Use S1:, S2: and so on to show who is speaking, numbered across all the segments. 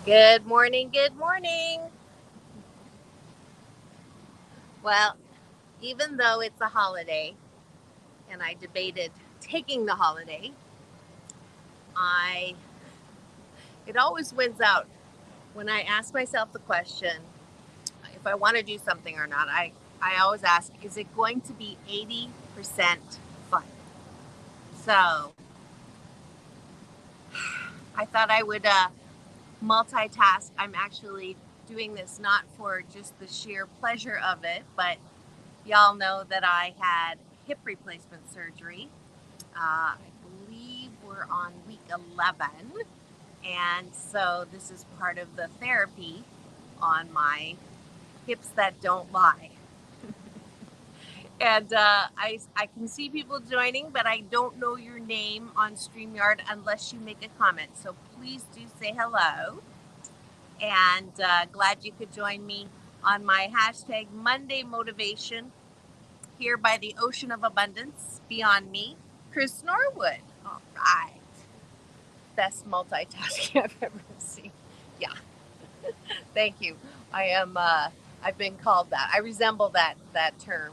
S1: Good morning, good morning. Well, even though it's a holiday and I debated taking the holiday, I it always wins out when I ask myself the question if I want to do something or not. I always ask, is it going to be 80% fun? So I thought I would multitask. I'm actually doing this not for just the sheer pleasure of it, but y'all know that I had hip replacement surgery. I believe we're on week 11. And so this is part of the therapy on my hips that don't lie. And I can see people joining, but I don't know your name on StreamYard unless you make a comment. So please do say hello. And glad you could join me on my hashtag Monday Motivation here by the Ocean of Abundance beyond me, Chris Norwood. All right. Best multitasking I've ever seen. Yeah. Thank you. I am. I've been called that. I resemble that term.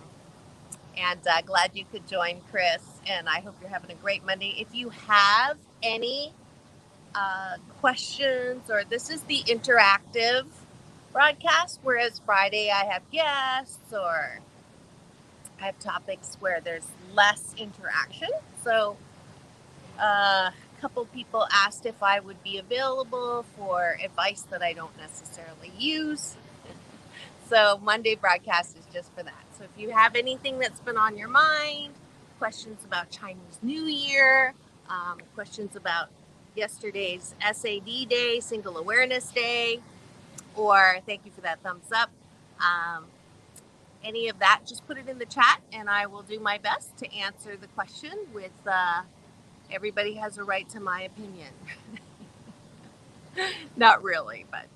S1: And glad you could join, Chris. And I hope you're having a great Monday. If you have any questions, or this is the interactive broadcast, whereas Friday I have guests or I have topics where there's less interaction. So a couple people asked if I would be available for advice that I don't necessarily use. So Monday broadcast is just for that. So if you have anything that's been on your mind, questions about Chinese New Year, questions about yesterday's SAD Day, Single Awareness Day, or thank you for that thumbs up. Um, any of that, just put it in the chat and I will do my best to answer the question with everybody has a right to my opinion. Not really, but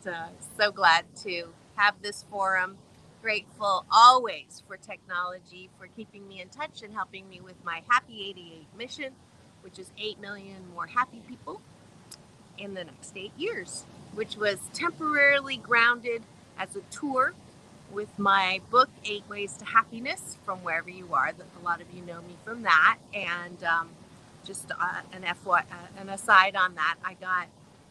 S1: so glad to have this forum. Grateful always for technology, for keeping me in touch and helping me with my Happy 88 mission, which is 8 million more happy people in the next 8 years, which was temporarily grounded as a tour with my book, 8 Ways to Happiness, from wherever you are. A lot of you know me from that. And just an aside on that, I got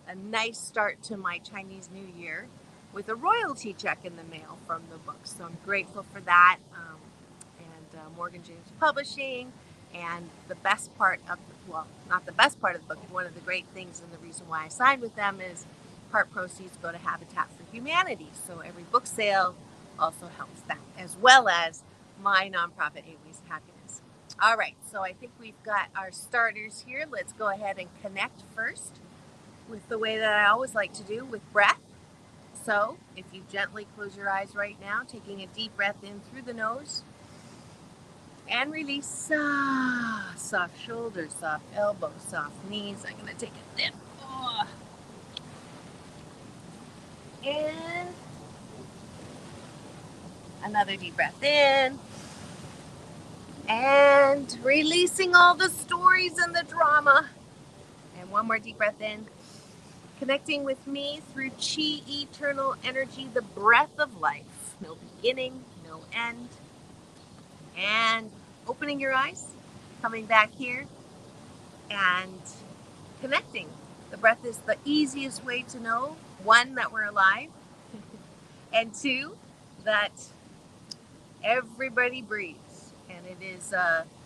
S1: a nice start to my Chinese New Year with a royalty check in the mail from the book. So I'm grateful for that. And Morgan James Publishing. And the best part of, well, not the best part of the book, one of the great things and the reason why I signed with them is part proceeds go to Habitat for Humanity. So every book sale also helps that, as well as my nonprofit, 8 Ways to Happiness. All right, so I think we've got our starters here. Let's go ahead and connect first with the way that I always like to do, with breath. So if you gently close your eyes right now, taking a deep breath in through the nose and release. Soft shoulders, soft elbows, soft knees. I'm going to take a dip. And another deep breath in. And releasing all the stories and the drama. And one more deep breath in. Connecting with me through Chi, eternal energy, the breath of life. No beginning, no end. And opening your eyes, coming back here, and connecting. The breath is the easiest way to know, one, that we're alive, and two, that everybody breathes. And it is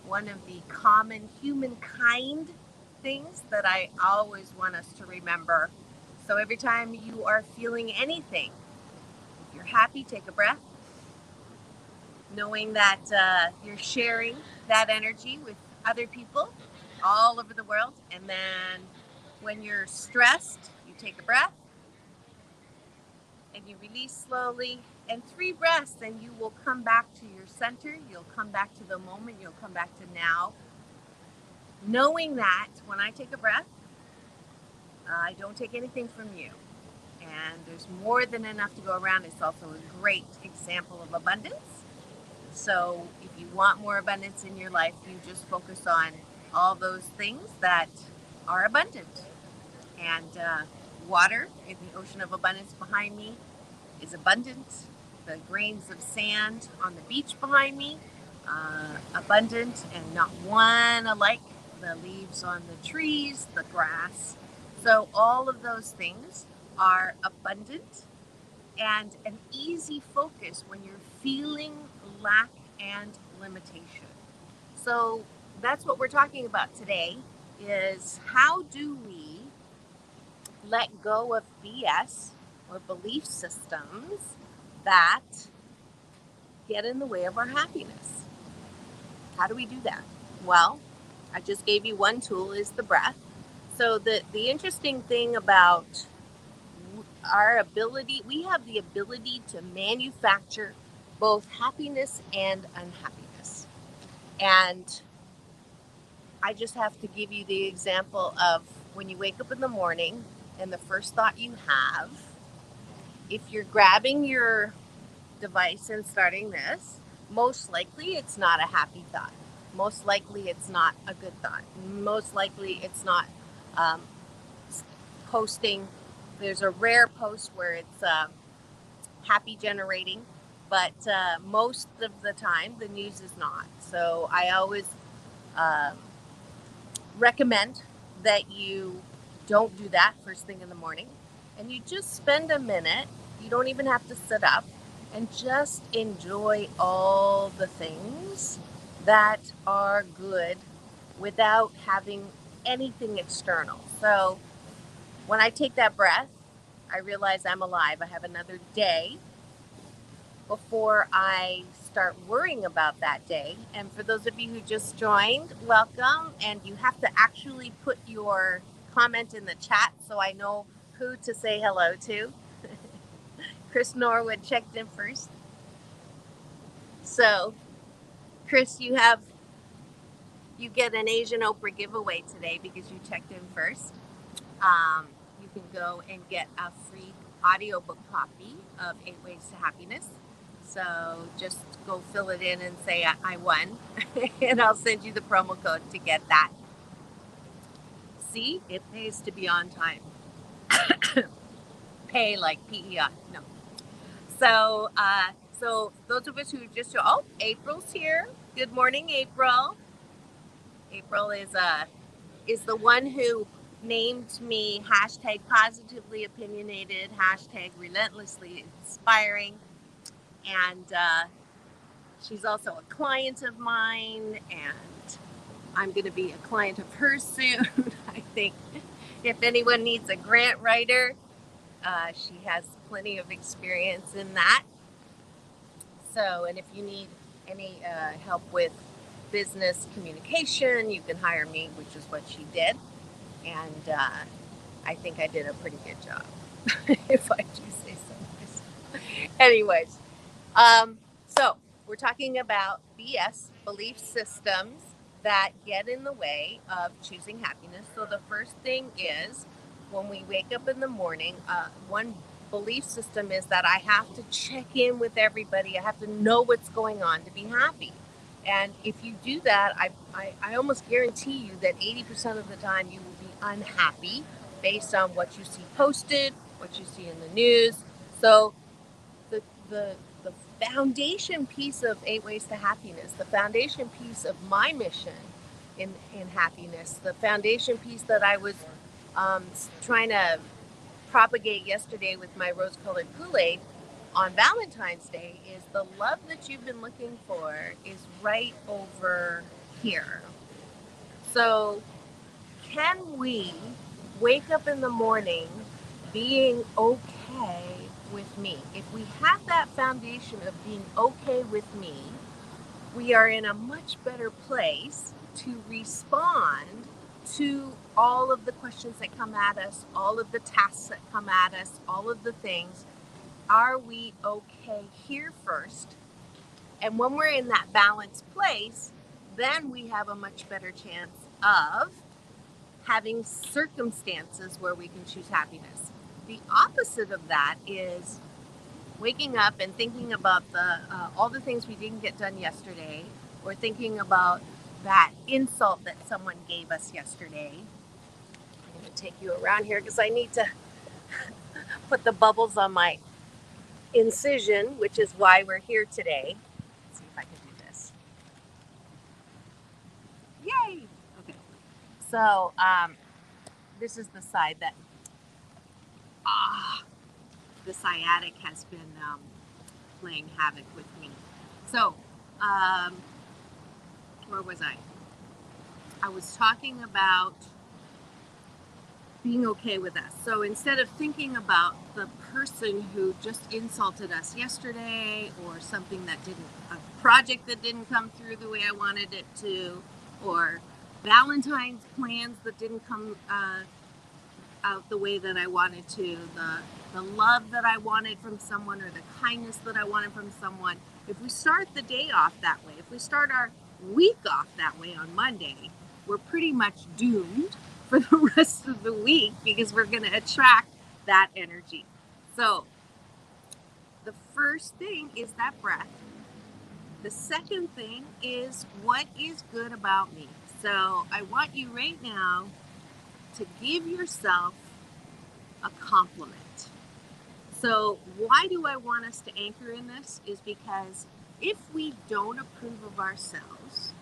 S1: one of the common humankind things that I always want us to remember. So every time you are feeling anything, if you're happy, take a breath, knowing that you're sharing that energy with other people all over the world. And then when you're stressed, you take a breath and you release slowly. And 3 breaths, and you will come back to your center. You'll come back to the moment. You'll come back to now. Knowing that when I take a breath, I don't take anything from you. And there's more than enough to go around. It's also a great example of abundance. So if you want more abundance in your life, you just focus on all those things that are abundant. And water in the ocean of abundance behind me is abundant. The grains of sand on the beach behind me, abundant and not one alike. The leaves on the trees, the grass. So all of those things are abundant and an easy focus when you're feeling lack and limitation. So that's what we're talking about today is how do we let go of BS or belief systems that get in the way of our happiness. How do we do that? Well, I just gave you one tool is the breath. So the interesting thing about our ability, we have the ability to manufacture both happiness and unhappiness. And I just have to give you the example of when you wake up in the morning and the first thought you have, if you're grabbing your device and starting this, most likely it's not a happy thought. Most likely it's not a good thought. Most likely it's not um, posting. There's a rare post where it's happy generating, but most of the time the news is not. So I always uh, recommend that you don't do that first thing in the morning and you just spend a minute. You don't even have to sit up and just enjoy all the things that are good without having anything external. So when I take that breath, I realize I'm alive. I have another day before I start worrying about that day. And for those of you who just joined, welcome. And you have to actually put your comment in the chat so I know who to say hello to. Chris Norwood checked in first. So, Chris, you get an Asian Oprah giveaway today because you checked in first. You can go and get a free audiobook copy of 8 Ways to Happiness. So just go fill it in and say I won, and I'll send you the promo code to get that. See, it pays to be on time. Pay like PEI. No. So those of us who just April's here. Good morning, April. April is the one who named me hashtag positively opinionated, hashtag relentlessly inspiring, and she's also a client of mine, and I'm going to be a client of hers soon. I think if anyone needs a grant writer, she has plenty of experience in that. So, and if you need any help with business communication, you can hire me, which is what she did. And I think I did a pretty good job, if I do say so myself. Anyways, so we're talking about BS, belief systems that get in the way of choosing happiness. So the first thing is when we wake up in the morning, one belief system is that I have to check in with everybody. I have to know what's going on to be happy. And if you do that, I almost guarantee you that 80% of the time you will be unhappy based on what you see posted, what you see in the news. So the foundation piece of 8 Ways to Happiness, the foundation piece of my mission in happiness, the foundation piece that I was trying to propagate yesterday with my rose-colored Kool-Aid on Valentine's Day is the love that you've been looking for is right over here. So can we wake up in the morning being okay with me? If we have that foundation of being okay with me, we are in a much better place to respond to all of the questions that come at us, all of the tasks that come at us, all of the things. Are we okay here first? And when we're in that balanced place, then we have a much better chance of having circumstances where we can choose happiness. The opposite of that is waking up and thinking about all the things we didn't get done yesterday, or thinking about that insult that someone gave us yesterday. I'm going to take you around here because I need to put the bubbles on my incision, which is why we're here today. Let's see if I can do this. Yay! Okay. So this is the side that the sciatic has been playing havoc with me. So where was I? I was talking about being okay with us. So instead of thinking about the person who just insulted us yesterday, or something that a project that didn't come through the way I wanted it to, or Valentine's plans that didn't come out the way that I wanted to, the love that I wanted from someone, or the kindness that I wanted from someone. If we start the day off that way, if we start our week off that way on Monday, we're pretty much doomed for the rest of the week, because we're going to attract that energy. So the first thing is that breath. The second thing is, what is good about me? So I want you right now to give yourself a compliment. So why do I want us to anchor in this? Is because if we don't approve of ourselves,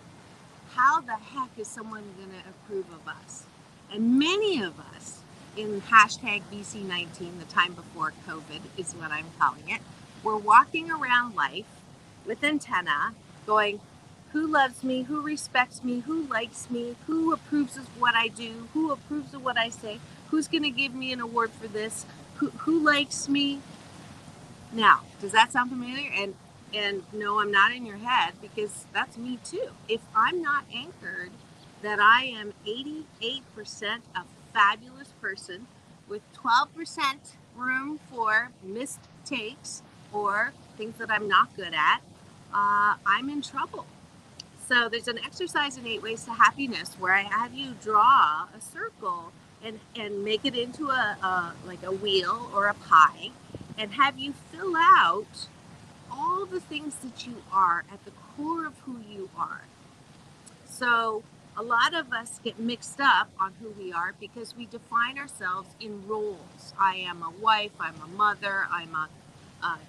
S1: how the heck is someone going to approve of us? And many of us in hashtag BC19, the time before COVID is what I'm calling it, we're walking around life with antenna going, who loves me, who respects me, who likes me, who approves of what I do, who approves of what I say, who's going to give me an award for this, who likes me. Now, does that sound familiar? And no, I'm not in your head, because that's me too. If I'm not anchored that I am 88% a fabulous person with 12% room for mistakes or things that I'm not good at, I'm in trouble. So there's an exercise in 8 Ways to Happiness where I have you draw a circle and make it into like a wheel or a pie, and have you fill out all the things that you are at the core of who you are. So a lot of us get mixed up on who we are because we define ourselves in roles. I am a wife, I'm a mother, I'm a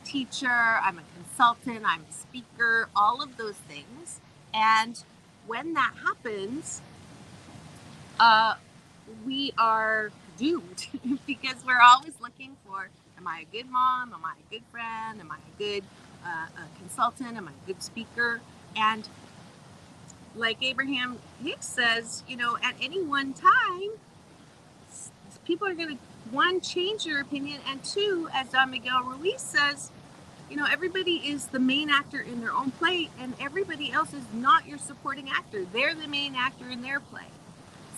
S1: teacher, I'm a consultant, I'm a speaker, all of those things. And when that happens, we are doomed because we're always looking for, am I a good mom? Am I a good friend? Am I a good consultant? Am I a good speaker? And like Abraham Hicks says, at any one time, people are going to, one, change their opinion, and two, as Don Miguel Ruiz says, everybody is the main actor in their own play, and everybody else is not your supporting actor. They're the main actor in their play.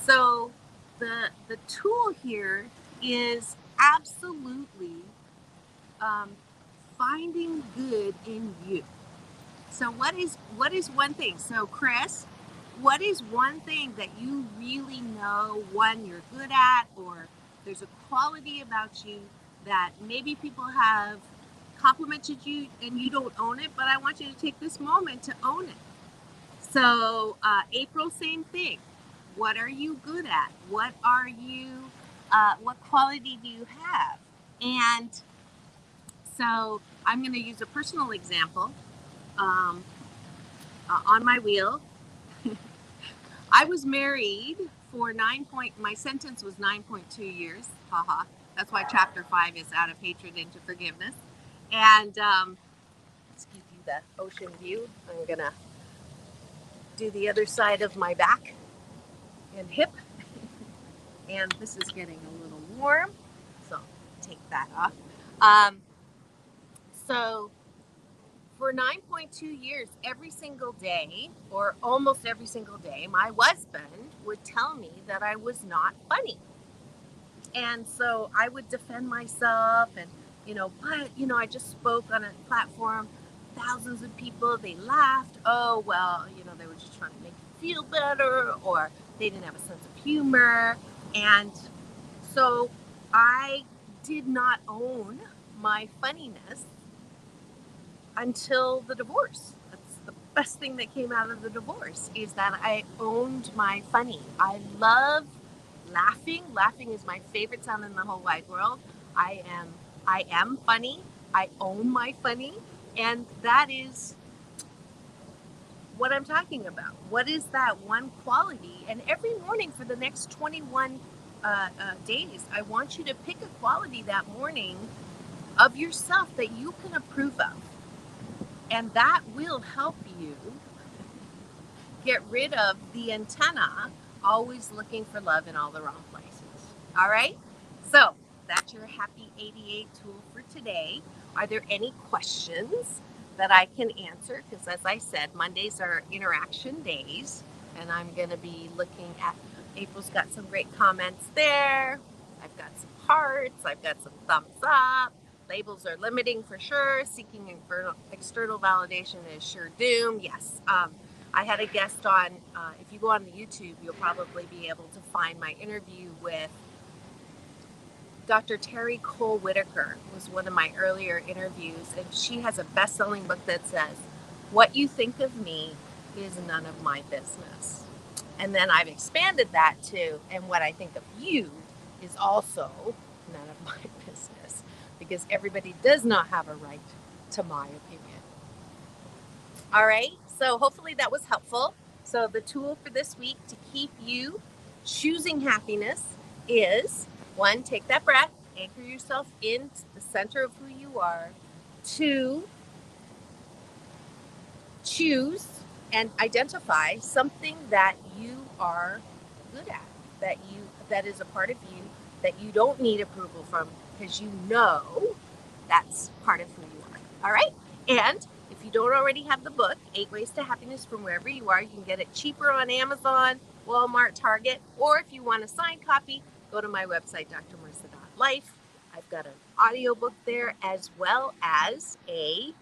S1: So the tool here is absolutely finding good in you. So what is one thing? So Chris, what is one thing that you really know, one, you're good at, or there's a quality about you that maybe people have complimented you and you don't own it, but I want you to take this moment to own it. So April, same thing. What are you good at? What are you, what quality do you have? And so I'm going to use a personal example. On my wheel, I was married for my sentence was 9.2 years. Haha. That's why chapter 5 is out of hatred into forgiveness. And let's give you the ocean view. I'm going to do the other side of my back and hip. And this is getting a little warm, so take that off. So for 9.2 years, every single day, or almost every single day, my husband would tell me that I was not funny. And so I would defend myself, and but I just spoke on a platform, thousands of people, they laughed. Oh, well, they were just trying to make you feel better, or they didn't have a sense of humor. And so I did not own my funniness until the divorce. That's the best thing that came out of the divorce, is that I owned my funny. I love laughing. Laughing is my favorite sound in the whole wide world. I am I am funny. I own my funny. And that is what I'm talking about. What is that one quality? And every morning for the next 21 days, I want you to pick a quality that morning of yourself that you can approve of. And that will help you get rid of the antenna always looking for love in all the wrong places. All right? So that's your Happy 88 tool for today. Are there any questions that I can answer? Because as I said, Mondays are interaction days, and I'm going to be looking at, April's got some great comments there. I've got some hearts. I've got some thumbs up. Labels are limiting for sure. Seeking external validation is sure doom. Yes. I had a guest on, if you go on the YouTube, you'll probably be able to find my interview with Dr. Terry Cole Whitaker. Was one of my earlier interviews, and she has a best-selling book that says, "What you think of me is none of my business." And then I've expanded that to, "And what I think of you is also none of my business," because everybody does not have a right to my opinion. All right, so hopefully that was helpful. So the tool for this week to keep you choosing happiness is, 1, take that breath, anchor yourself in the center of who you are. 2, choose and identify something that you are good at, that is a part of you that you don't need approval from, because you know that's part of who you are. All right? And if you don't already have the book, 8 Ways to Happiness from Wherever You Are, you can get it cheaper on Amazon, Walmart, Target, or if you want a signed copy, go to my website, drmarissa.life. I've got an audiobook there as well as a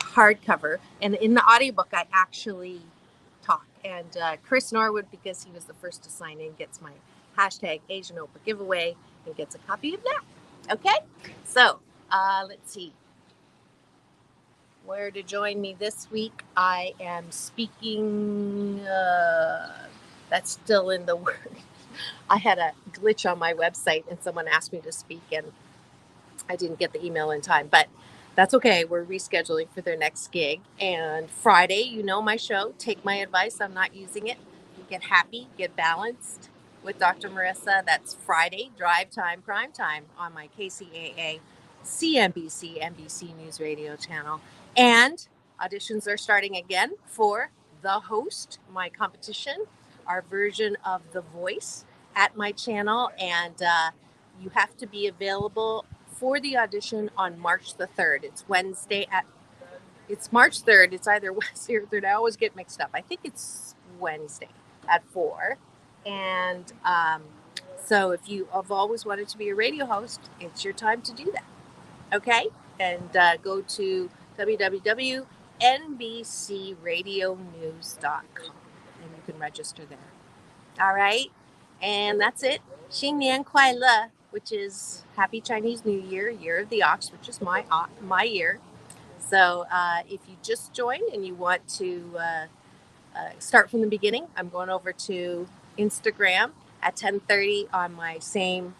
S1: hardcover. And in the audiobook, I actually talk. And Chris Norwood, because he was the first to sign in, gets my hashtag Asian Oprah giveaway and gets a copy of that. Okay? So, let's see. Where to join me this week? I am speaking, that's still in the works. I had a glitch on my website and someone asked me to speak and I didn't get the email in time, but that's okay. We're rescheduling for their next gig. And Friday, you know my show, Take My Advice, I'm Not Using It. Get happy, get balanced with Dr. Marissa. That's Friday, drive time, prime time on my KCAA CNBC NBC News Radio channel. And auditions are starting again for The Host, my competition, our version of The Voice at my channel. And you have to be available for the audition on March the 3rd. It's Wednesday it's March 3rd. It's either Wednesday or 3rd. I always get mixed up. I think it's Wednesday at 4. And so if you have always wanted to be a radio host, it's your time to do that. Okay? And go to www.nbcradionews.com and you can register there. All right? And that's it. 新年快乐, which is Happy Chinese New Year, Year of the Ox, which is my year. So if you just joined and you want to start from the beginning, I'm going over to Instagram at 10:30 on my same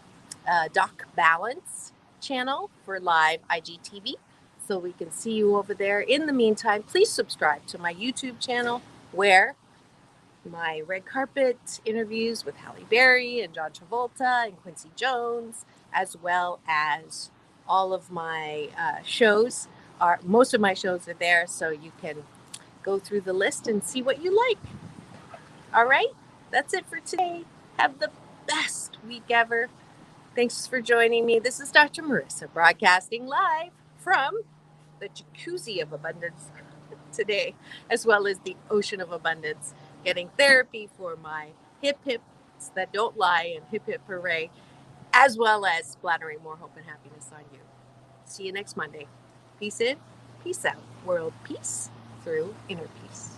S1: Doc Balance channel for live IGTV. So we can see you over there. In the meantime, please subscribe to my YouTube channel where my red carpet interviews with Halle Berry and John Travolta and Quincy Jones, as well as all of my shows. Most of my shows are there, so you can go through the list and see what you like. All right, that's it for today. Have the best week ever. Thanks for joining me. This is Dr. Marissa, broadcasting live from the jacuzzi of abundance today, as well as the ocean of abundance, getting therapy for my hip hips that don't lie and hip hip hooray, as well as splattering more hope and happiness on you. See you next Monday. Peace in, peace out. World peace through inner peace.